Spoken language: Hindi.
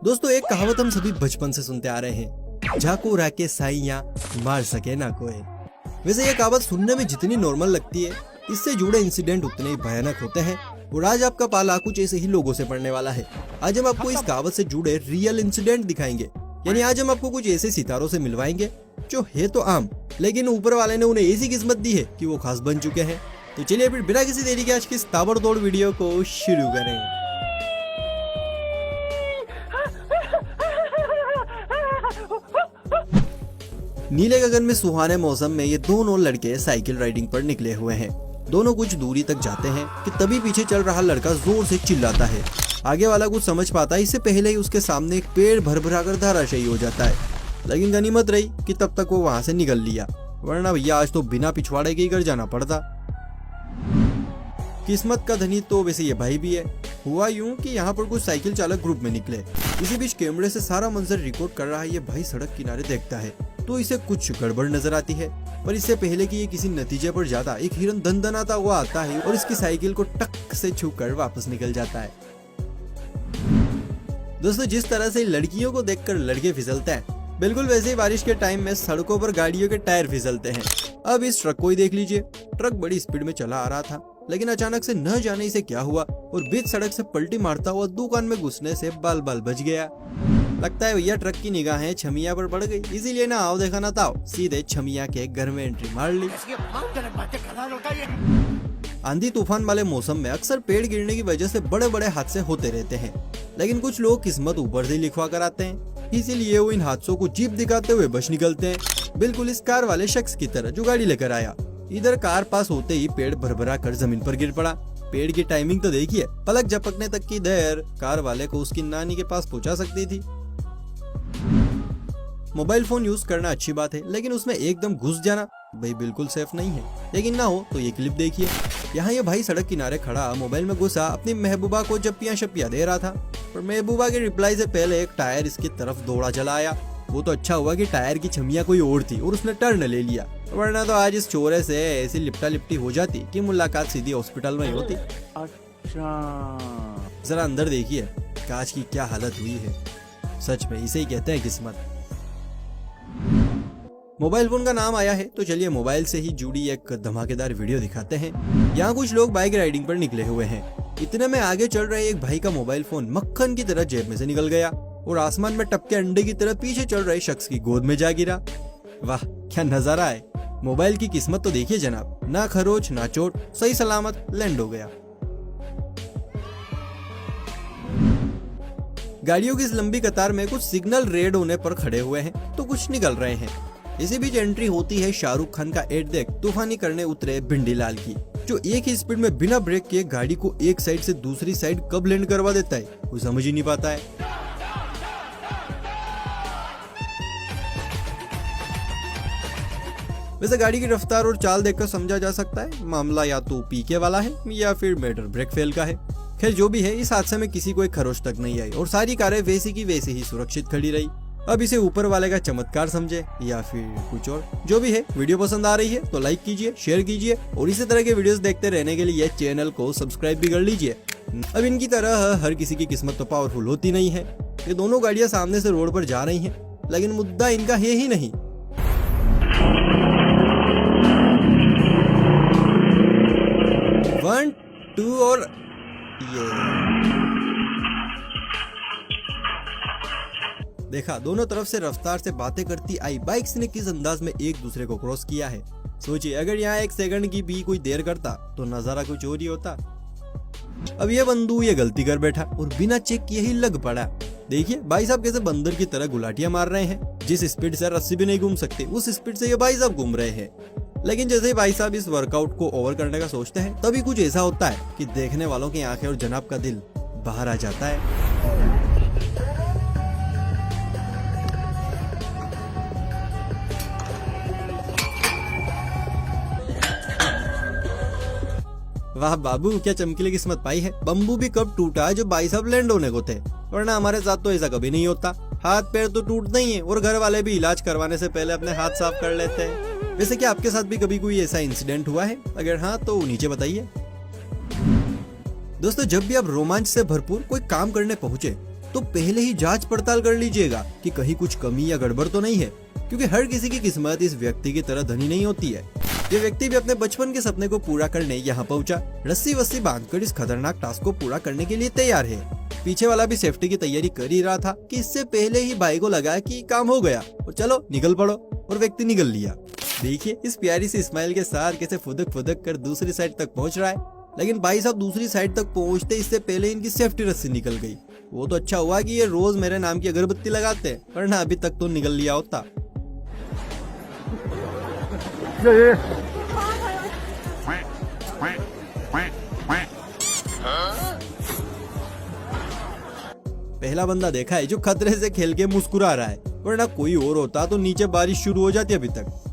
दोस्तों एक कहावत हम सभी बचपन से सुनते आ रहे हैं, झाको राके साइया मार सके ना कोई। वैसे ये कहावत सुनने में जितनी नॉर्मल लगती है, इससे जुड़े इंसिडेंट उतने ही भयानक होते हैं। और आज आपका पाला कुछ ऐसे ही लोगों से पड़ने वाला है। आज हम आपको इस कहावत से जुड़े रियल इंसिडेंट दिखाएंगे। यानी आज हम आपको कुछ ऐसे सितारों से मिलवाएंगे जो है तो आम, लेकिन ऊपर वाले ने उन्हें ऐसी किस्मत दी है कि वो खास बन चुके हैं। तो चलिए फिर बिना किसी देरी के आज की इस ताबड़तोड़ वीडियो को शुरू करें। नीले गगन में सुहाने मौसम में ये दोनों लड़के साइकिल राइडिंग पर निकले हुए हैं। दोनों कुछ दूरी तक जाते हैं कि तभी पीछे चल रहा लड़का जोर से चिल्लाता है। आगे वाला कुछ समझ पाता है, इससे पहले ही उसके सामने एक पेड़ भर कर धराशायी हो जाता है। लेकिन गनीमत रही कि तब तक वो वहां से निकल लिया, वरना भैया आज तो बिना पिछवाड़े के ही घर जाना पड़ता। किस्मत का धनी तो वैसे ये भाई भी है। हुआ यूं कि यहाँ पर कुछ साइकिल चालक ग्रुप में निकले। इसी बीच कैमरे से सारा मंजर रिकॉर्ड कर रहा है ये भाई सड़क किनारे देखता है तो इसे कुछ गड़बड़ नजर आती है। पर इससे पहले कि ये किसी नतीजे पर जाता, एक हिरन दंदनाता हुआ आता है और इसकी साइकिल को टक से छूकर वापस निकल जाता है। दोस्तों जिस तरह से लड़कियों को देखकर लड़के फिसलते हैं, बिल्कुल वैसे ही बारिश के टाइम में सड़कों पर गाड़ियों के टायर फिसलते हैं। अब इस ट्रक को ही देख लीजिए। ट्रक बड़ी स्पीड में चला आ रहा था, लेकिन अचानक से न जाने इसे क्या हुआ और बीच सड़क से पलटी मारता हुआ दुकान में घुसने से बाल बच गया। लगता है भैया ट्रक की निगाहें छमिया पर पड़ गई, इसीलिए ना आओ देखा ना ताओ, सीधे छमिया के घर में एंट्री मार ली। आंधी तूफान वाले मौसम में अक्सर पेड़ गिरने की वजह से बड़े बड़े हादसे होते रहते हैं, लेकिन कुछ लोग किस्मत ऊपर से लिखवा कर आते हैं, इसीलिए वो इन हादसों को जीप दिखाते हुए बच निकलते हैं। बिल्कुल इस कार वाले शख्स की तरह जो गाड़ी लेकर आया। इधर कार पास होते ही पेड़ भरभरा कर जमीन पर गिर पड़ा। पेड़ की टाइमिंग तो देखिए, पलक झपकने तक की देर कार वाले को उसकी नानी के पास पहुंचा सकती थी। मोबाइल फोन यूज करना अच्छी बात है, लेकिन उसमें एकदम घुस जाना भाई बिल्कुल सेफ नहीं है। लेकिन ना हो तो ये क्लिप देखिए। यहाँ ये भाई सड़क किनारे खड़ा मोबाइल में घुसा अपनी महबूबा को जप्पियां शप्पियां दे रहा था, पर महबूबा के रिप्लाई से पहले एक टायर इसकी तरफ दौड़ा चला आया। वो तो अच्छा हुआ कि टायर की छमिया कोई और थी और उसने टर्न ले लिया, वरना तो आज इस चोरे से ऐसी लिपटा लिपटी हो जाती कि मुलाकात सीधी हॉस्पिटल में ही होती। अच्छा जरा अंदर देखिए कांच की क्या हालत हुई है। सच में इसे ही कहते हैं किस्मत। मोबाइल फोन का नाम आया है तो चलिए मोबाइल से ही जुड़ी एक धमाकेदार वीडियो दिखाते हैं। यहाँ कुछ लोग बाइक राइडिंग पर निकले हुए हैं। इतने में आगे चल रहे एक भाई का मोबाइल फोन मक्खन की तरह जेब में से निकल गया और आसमान में टपके अंडे की तरह पीछे चल रहे शख्स की गोद में जा गिरा। वाह क्या नजारा है। मोबाइल की किस्मत तो देखिए जनाब, ना खरोच ना चोट, सही सलामत लैंड हो गया। गाड़ियों की इस लंबी कतार में कुछ सिग्नल रेड होने पर खड़े हुए हैं तो कुछ निकल रहे हैं। इसी बीच एंट्री होती है शाहरुख खान का एड देख तूफानी करने उतरे भिंडीलाल की, जो एक ही स्पीड में बिना ब्रेक किए गाड़ी को एक साइड से दूसरी साइड कब लैंड करवा देता है कोई समझ ही नहीं पाता है। वैसे गाड़ी की रफ्तार और चाल देखकर समझा जा सकता है मामला या तो पीके वाला है या फिर मेटर ब्रेक फेल का है। खैर जो भी है, इस हादसे में किसी को एक खरोच तक नहीं आई और सारी कारें वैसी की वैसी ही सुरक्षित खड़ी रही। अब इसे ऊपर वाले का चमत्कार समझे या फिर कुछ और, जो भी है वीडियो पसंद आ रही है तो लाइक कीजिए, शेयर कीजिए और इसी तरह के वीडियोस देखते रहने के लिए चैनल को सब्सक्राइब भी कर लीजिए। अब इनकी तरह हर किसी की किस्मत तो पावरफुल होती नहीं है। ये दोनों गाड़ियां सामने से रोड पर जा रही हैं, लेकिन मुद्दा इनका है ही नहीं। वन टू और ये देखा, दोनों तरफ से रफ्तार से बातें करती आई बाइक्स ने किस अंदाज में एक दूसरे को क्रॉस किया है। सोचिए अगर यहाँ एक सेकंड की भी कोई देर करता तो नजारा कुछ और ही होता। अब ये बंदू ये गलती कर बैठा और बिना चेक किए ही लग पड़ा। देखिए भाई साहब कैसे बंदर की तरह गुलाटियां मार रहे हैं। जिस स्पीड से रस्सी भी नहीं घूम सकते उस स्पीड से ये भाई साहब घूम रहे हैं। लेकिन जैसे ही भाई साहब इस वर्कआउट को ओवर करने का सोचते हैं, तभी कुछ ऐसा होता है कि देखने वालों की आंखें और जनाब का दिल बाहर आ जाता है। वाह बाबू क्या चमकीली किस्मत पाई है। बम्बू भी कब टूटा जो भाई साहब लैंड होने को थे, वरना हमारे साथ तो ऐसा कभी नहीं होता। हाथ पैर तो टूटते ही हैं और घर वाले भी इलाज करवाने से पहले अपने हाथ साफ कर लेते हैं। वैसे क्या आपके साथ भी कभी कोई ऐसा इंसिडेंट हुआ है? अगर हाँ तो नीचे बताइए। दोस्तों जब भी आप रोमांच से भरपूर कोई काम करने पहुंचे तो पहले ही जांच पड़ताल कर लीजिएगा कि कहीं कुछ कमी या गड़बड़ तो नहीं है, क्योंकि हर किसी की किस्मत इस व्यक्ति की तरह धनी नहीं होती है। ये व्यक्ति भी अपने बचपन के सपने को पूरा करने यहाँ पहुँचा। रस्सी वस्सी बांधकर इस खतरनाक टास्क को पूरा करने के लिए तैयार है। पीछे वाला भी सेफ्टी की तैयारी कर ही रहा था कि इससे पहले ही भाई को लगा कि काम हो गया और चलो निकल पड़ो, और व्यक्ति निकल लिया। देखिए इस प्यारी सी स्माइल के साथ कैसे फुदक फुदक कर दूसरी साइड तक पहुंच रहा है। लेकिन भाई साहब दूसरी साइड तक पहुंचते इससे पहले इनकी सेफ्टी रस्सी निकल गई। वो तो अच्छा हुआ कि ये रोज मेरे नाम की अगरबत्ती लगाते हैं, वरना अभी तक तो निकल लिया होता। पहला बंदा देखा है जो खतरे से खेल के मुस्कुरा रहा है, वरना कोई और होता तो नीचे बारिश शुरू हो जाती अभी तक।